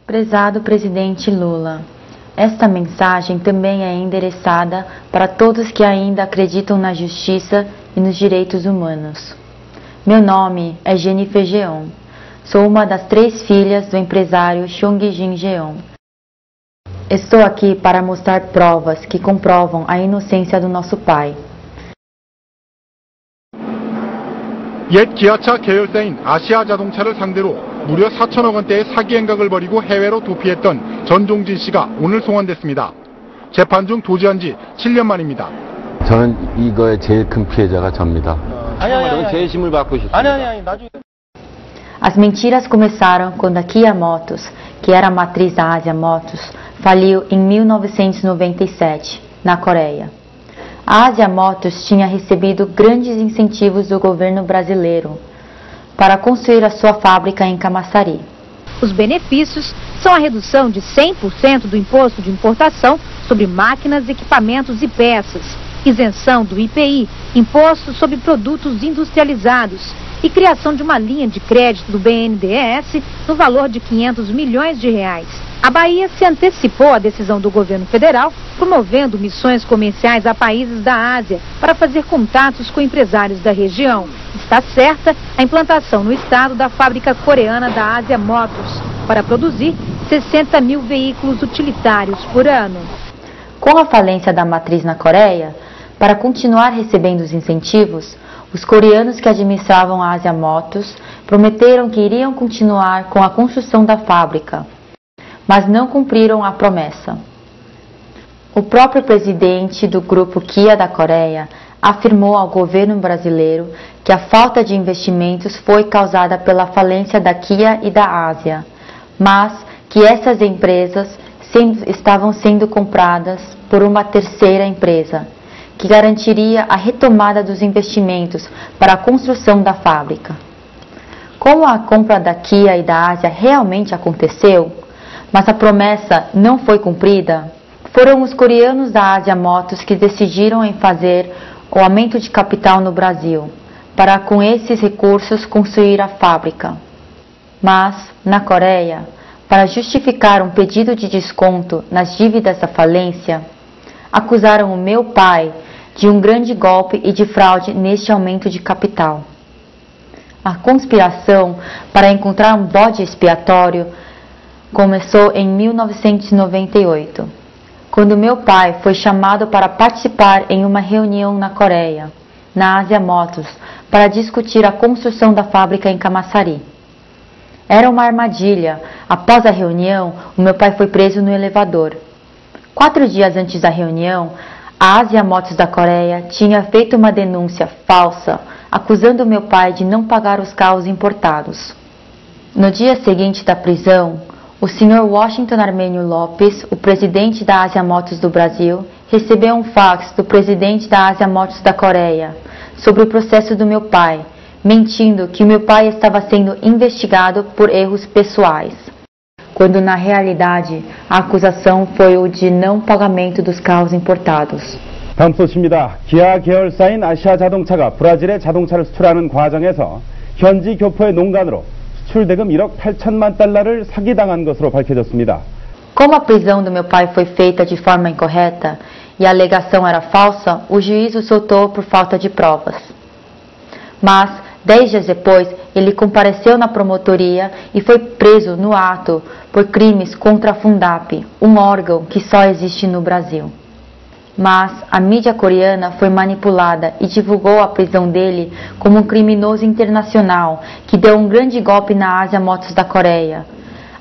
Prezado presidente Lula, esta mensagem também é endereçada para todos que ainda acreditam na justiça e nos direitos humanos. Meu nome é Jennifer Jeon. Sou uma das 3 filhas do empresário Chongjin Jeon. Estou aqui para mostrar provas que comprovam a inocência do nosso pai. 옛 기아차 계열사인 아시아자동차를 상대로 무려 4천억 원대의 사기 행각을 벌이고 해외로 도피했던 전종진 씨가 오늘 송환됐습니다. 재판 중 도주한 지 7년 만입니다. 저는 이거의 제일 큰 피해자가 접니다. 아니. 재심을 받고 싶습니다. 아니, 나중에. As mentiras começaram quando a Kia Motors, que era a matriz da Ásia Motors, faliu em 1997, na Coreia. A Ásia Motors tinha recebido grandes incentivos do governo brasileiro para construir a sua fábrica em Camaçari. Os benefícios são a redução de 100% do imposto de importação sobre máquinas, equipamentos e peças, isenção do IPI, imposto sobre produtos industrializados e criação de uma linha de crédito do BNDES no valor de R$500 milhões. A Bahia se antecipou à decisão do governo federal, promovendo missões comerciais a países da Ásia para fazer contatos com empresários da região. Está certa a implantação no estado da fábrica coreana da Ásia Motors, para produzir 60 mil veículos utilitários por ano. Com a falência da matriz na Coreia, para continuar recebendo os incentivos, os coreanos que administravam a Ásia Motors prometeram que iriam continuar com a construção da fábrica, mas não cumpriram a promessa. O próprio presidente do grupo Kia da Coreia afirmou ao governo brasileiro que a falta de investimentos foi causada pela falência da Kia e da Ásia, mas que essas empresas estavam sendo compradas por uma terceira empresa, que garantiria a retomada dos investimentos para a construção da fábrica. Como a compra da Kia e da Ásia realmente aconteceu, mas a promessa não foi cumprida, foram os coreanos da Ásia Motors que decidiram em fazer o aumento de capital no Brasil, para com esses recursos construir a fábrica. Mas, na Coreia, para justificar um pedido de desconto nas dívidas da falência, acusaram o meu pai de um grande golpe e de fraude neste aumento de capital. A conspiração para encontrar um bode expiatório começou em 1998, quando meu pai foi chamado para participar em uma reunião na Coreia, na Ásia Motors, para discutir a construção da fábrica em Camaçari. Era uma armadilha. Após a reunião, o meu pai foi preso no elevador. 4 dias antes da reunião, a Ásia Motors da Coreia tinha feito uma denúncia falsa, acusando meu pai de não pagar os carros importados. No dia seguinte da prisão, o Sr. Washington Armênio Lopes, o presidente da Ásia Motors do Brasil, recebeu um fax do presidente da Ásia Motors da Coreia sobre o processo do meu pai, mentindo que meu pai estava sendo investigado por erros pessoais, quando na realidade a acusação foi o de não pagamento dos carros importados. 다음 소식입니다. 기아 계열사인 아시아자동차가 브라질에 자동차를 수출하는 과정에서 현지 교포의 농간으로 수출 대금 1억 8천만 달러를 사기당한 것으로 밝혀졌습니다. Como a prisão do meu pai foi feita de forma incorreta e a alegação era falsa, o juiz o soltou por falta de provas. Mas, 10 dias depois, ele compareceu na promotoria e foi preso no ato por crimes contra a Fundap, um órgão que só existe no Brasil. Mas a mídia coreana foi manipulada e divulgou a prisão dele como um criminoso internacional que deu um grande golpe na Ásia Motors da Coreia.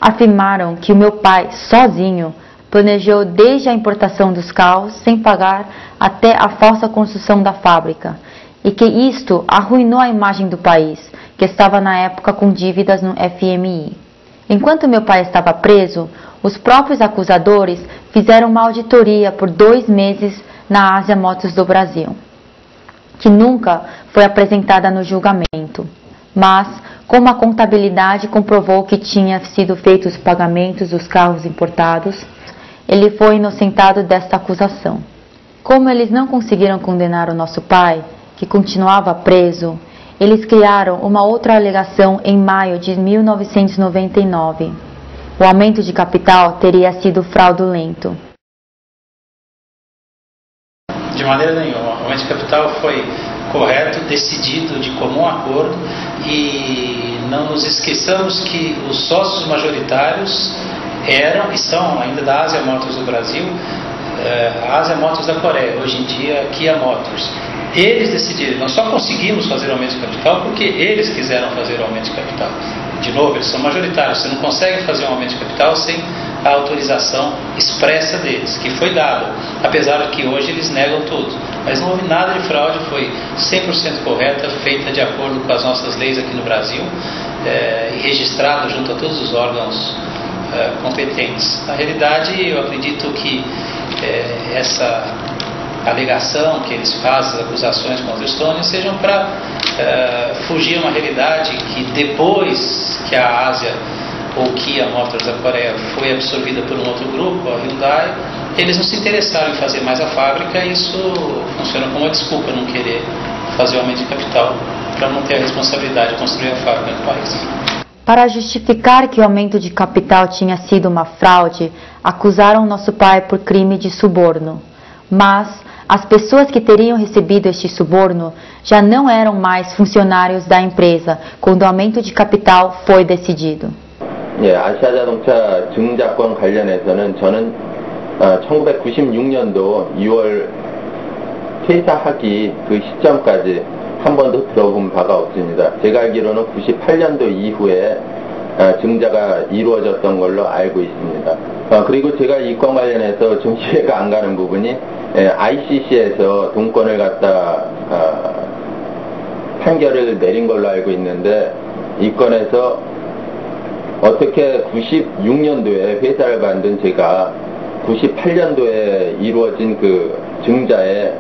Afirmaram que o meu pai, sozinho, planejou desde a importação dos carros sem pagar até a falsa construção da fábrica, e que isto arruinou a imagem do país, que estava na época com dívidas no FMI. Enquanto meu pai estava preso, os próprios acusadores fizeram uma auditoria por 2 meses na Ásia Motors do Brasil, que nunca foi apresentada no julgamento. Mas, como a contabilidade comprovou que tinha sido feitos os pagamentos dos carros importados, ele foi inocentado desta acusação. Como eles não conseguiram condenar o nosso pai, que continuava preso, eles criaram uma outra alegação em maio de 1999, o aumento de capital teria sido fraudulento. De maneira nenhuma. O aumento de capital foi correto, decidido de comum acordo, e não nos esqueçamos que os sócios majoritários eram e são ainda da Ásia Motors do Brasil, a Ásia Motors da Coreia, hoje em dia Kia Motors. Eles decidiram, nós só conseguimos fazer o aumento de capital porque eles quiseram fazer o aumento de capital. De novo, eles são majoritários, você não consegue fazer um aumento de capital sem a autorização expressa deles, que foi dada, apesar de que hoje eles negam tudo. Mas não houve nada de fraude, foi 100% correta, feita de acordo com as nossas leis aqui no Brasil, e registrada junto a todos os órgãos competentes. Na realidade, eu acredito que essa alegação que eles fazem, as acusações contra a Estônia, sejam para fugir a uma realidade que depois que a Ásia ou Kia Motors da Coreia foi absorvida por um outro grupo, a Hyundai, eles não se interessaram em fazer mais a fábrica, e isso funciona como uma desculpa não querer fazer o aumento de capital para não ter a responsabilidade de construir a fábrica no país. Para justificar que o aumento de capital tinha sido uma fraude, acusaram nosso pai por crime de suborno. Mas as pessoas que teriam recebido este suborno já não eram mais funcionários da empresa quando o aumento de capital foi decidido. 아시아자동차 증자권 관련해서는 저는 1996년도 2월 퇴사하기 그 시점까지 한 번도 들어본 바가 없습니다. 제가 알기로는 98년도 이후에 증자가 이루어졌던 걸로 알고 있습니다. 그리고 제가 이 건 관련해서 좀 이해가 안 가는 부분이 ICC에서 동권을 갖다 판결을 내린 걸로 알고 있는데, 이 건에서 어떻게 96년도에 회사를 만든 제가 98년도에 이루어진 그 증자에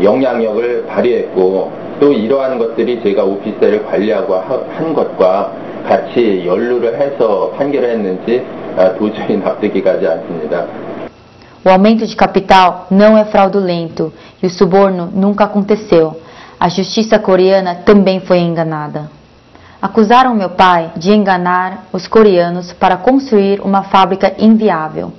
영향력을 발휘했고, 또 이러한 것들이 제가 오피스텔을 관리하고 한 것과 같이 연루를 해서 판결을 했는지 도저히 납득이 가지 않습니다. O aumento de capital não é fraudulento e o suborno nunca aconteceu. A justiça coreana também foi enganada. Acusaram meu pai de enganar os coreanos para construir uma fábrica inviável.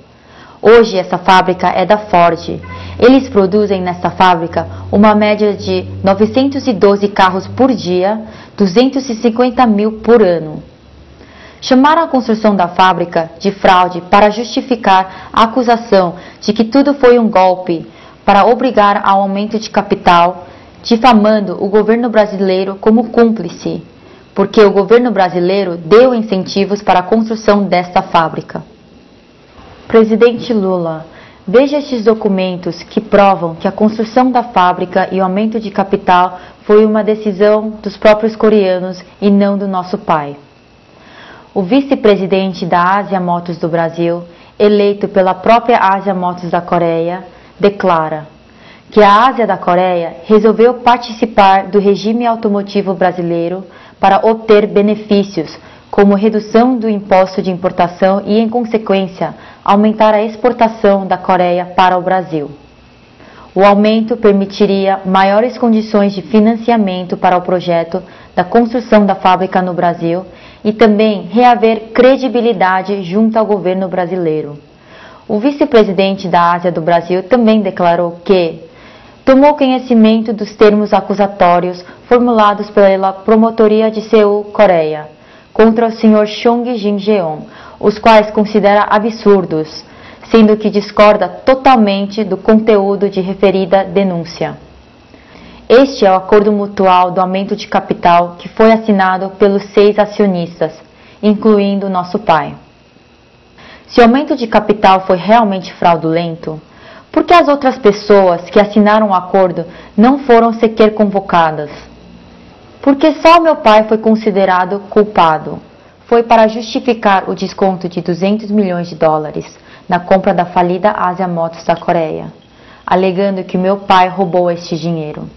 Hoje essa fábrica é da Ford. Eles produzem nessa fábrica uma média de 912 carros por dia, 250 mil por ano. Chamaram a construção da fábrica de fraude para justificar a acusação de que tudo foi um golpe para obrigar ao aumento de capital, difamando o governo brasileiro como cúmplice, porque o governo brasileiro deu incentivos para a construção desta fábrica. Presidente Lula, veja estes documentos que provam que a construção da fábrica e o aumento de capital foi uma decisão dos próprios coreanos e não do nosso pai. O vice-presidente da Ásia Motors do Brasil, eleito pela própria Ásia Motors da Coreia, declara que a Ásia da Coreia resolveu participar do regime automotivo brasileiro para obter benefícios, como redução do imposto de importação e, em consequência, aumentar a exportação da Coreia para o Brasil. O aumento permitiria maiores condições de financiamento para o projeto da construção da fábrica no Brasil e também reaver credibilidade junto ao governo brasileiro. O vice-presidente da Ásia do Brasil também declarou que tomou conhecimento dos termos acusatórios formulados pela Promotoria de Seul, Coreia, contra o Sr. Chung Jin-jeon, os quais considera absurdos, sendo que discorda totalmente do conteúdo de referida denúncia. Este é o acordo mutual do aumento de capital que foi assinado pelos 6 acionistas, incluindo nosso pai. Se o aumento de capital foi realmente fraudulento, por que as outras pessoas que assinaram o acordo não foram sequer convocadas? Porque só meu pai foi considerado culpado. Foi para justificar o desconto de $200 milhões na compra da falida Ásia Motors da Coreia, alegando que meu pai roubou este dinheiro.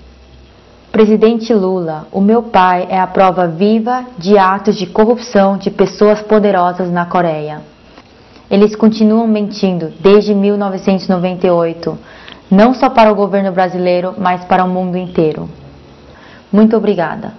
Presidente Lula, o meu pai é a prova viva de atos de corrupção de pessoas poderosas na Coreia. Eles continuam mentindo desde 1998, não só para o governo brasileiro, mas para o mundo inteiro. Muito obrigada.